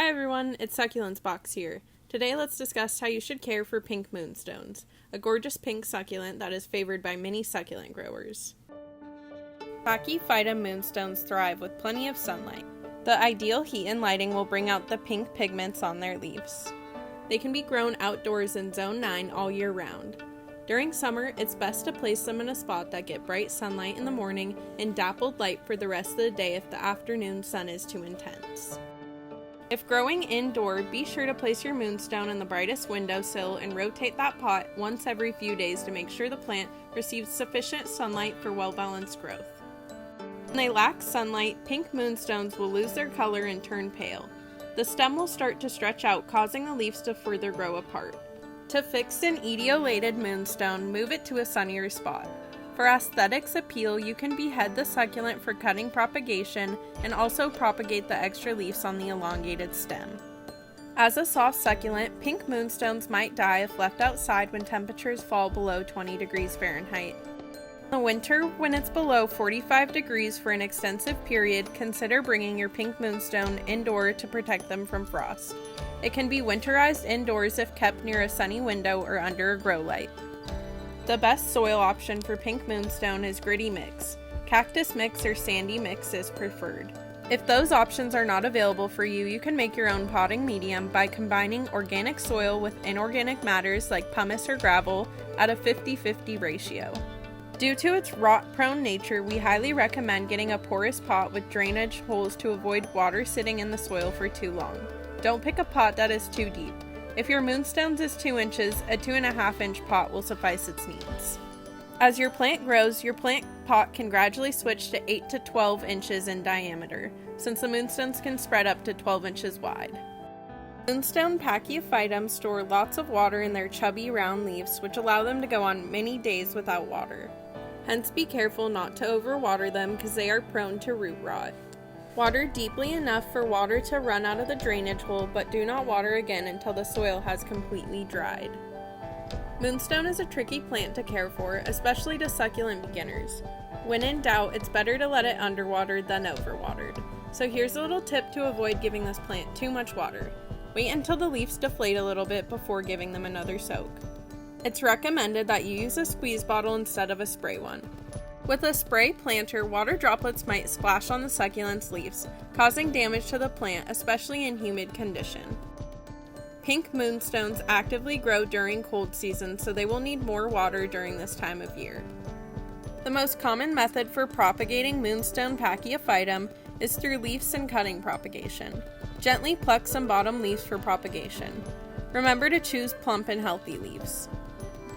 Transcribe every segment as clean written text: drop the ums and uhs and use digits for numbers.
Hi everyone, it's Succulents Box here. Today let's discuss how you should care for pink moonstones, a gorgeous pink succulent that is favored by many succulent growers. Pachyphytum moonstones thrive with plenty of sunlight. The ideal heat and lighting will bring out the pink pigments on their leaves. They can be grown outdoors in Zone 9 all year round. During summer, it's best to place them in a spot that gets bright sunlight in the morning and dappled light for the rest of the day if the afternoon sun is too intense. If growing indoor, be sure to place your moonstone in the brightest windowsill and rotate that pot once every few days to make sure the plant receives sufficient sunlight for well-balanced growth. When they lack sunlight, pink moonstones will lose their color and turn pale. The stem will start to stretch out, causing the leaves to further grow apart. To fix an etiolated moonstone, move it to a sunnier spot. For aesthetics appeal, you can behead the succulent for cutting propagation and also propagate the extra leaves on the elongated stem. As a soft succulent, pink moonstones might die if left outside when temperatures fall below 20 degrees Fahrenheit. In the winter, when it's below 45 degrees for an extensive period, consider bringing your pink moonstone indoor to protect them from frost. It can be winterized indoors if kept near a sunny window or under a grow light. The best soil option for pink moonstone is gritty mix. Cactus mix or sandy mix is preferred. If those options are not available for you, you can make your own potting medium by combining organic soil with inorganic matters like pumice or gravel at a 50-50 ratio. Due to its rot-prone nature, we highly recommend getting a porous pot with drainage holes to avoid water sitting in the soil for too long. Don't pick a pot that is too deep. If your moonstones is 2 inches, a 2.5-inch pot will suffice its needs. As your plant grows, your plant pot can gradually switch to 8 to 12 inches in diameter, since the moonstones can spread up to 12 inches wide. Moonstone Pachyphytum store lots of water in their chubby round leaves, which allow them to go on many days without water. Hence be careful not to overwater them because they are prone to root rot. Water deeply enough for water to run out of the drainage hole, but do not water again until the soil has completely dried. Moonstone is a tricky plant to care for, especially to succulent beginners. When in doubt, it's better to let it underwatered than overwatered. So here's a little tip to avoid giving this plant too much water. Wait until the leaves deflate a little bit before giving them another soak. It's recommended that you use a squeeze bottle instead of a spray one. With a spray planter, water droplets might splash on the succulent's leaves, causing damage to the plant, especially in humid conditions. Pink moonstones actively grow during cold season, so they will need more water during this time of year. The most common method for propagating moonstone Pachyphytum is through leaves and cutting propagation. Gently pluck some bottom leaves for propagation. Remember to choose plump and healthy leaves.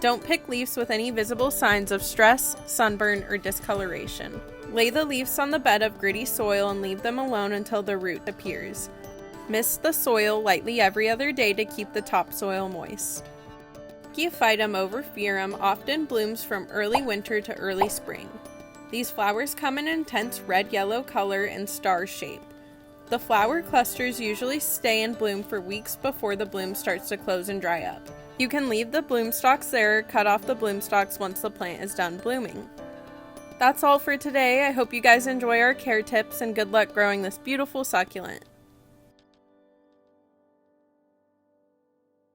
Don't pick leaves with any visible signs of stress, sunburn, or discoloration. Lay the leaves on the bed of gritty soil and leave them alone until the root appears. Mist the soil lightly every other day to keep the topsoil moist. Pachyphytum Oviferum often blooms from early winter to early spring. These flowers come in intense red-yellow color and star shape. The flower clusters usually stay in bloom for weeks before the bloom starts to close and dry up. You can leave the bloom stalks there or cut off the bloom stalks once the plant is done blooming. That's all for today. I hope you guys enjoy our care tips and good luck growing this beautiful succulent.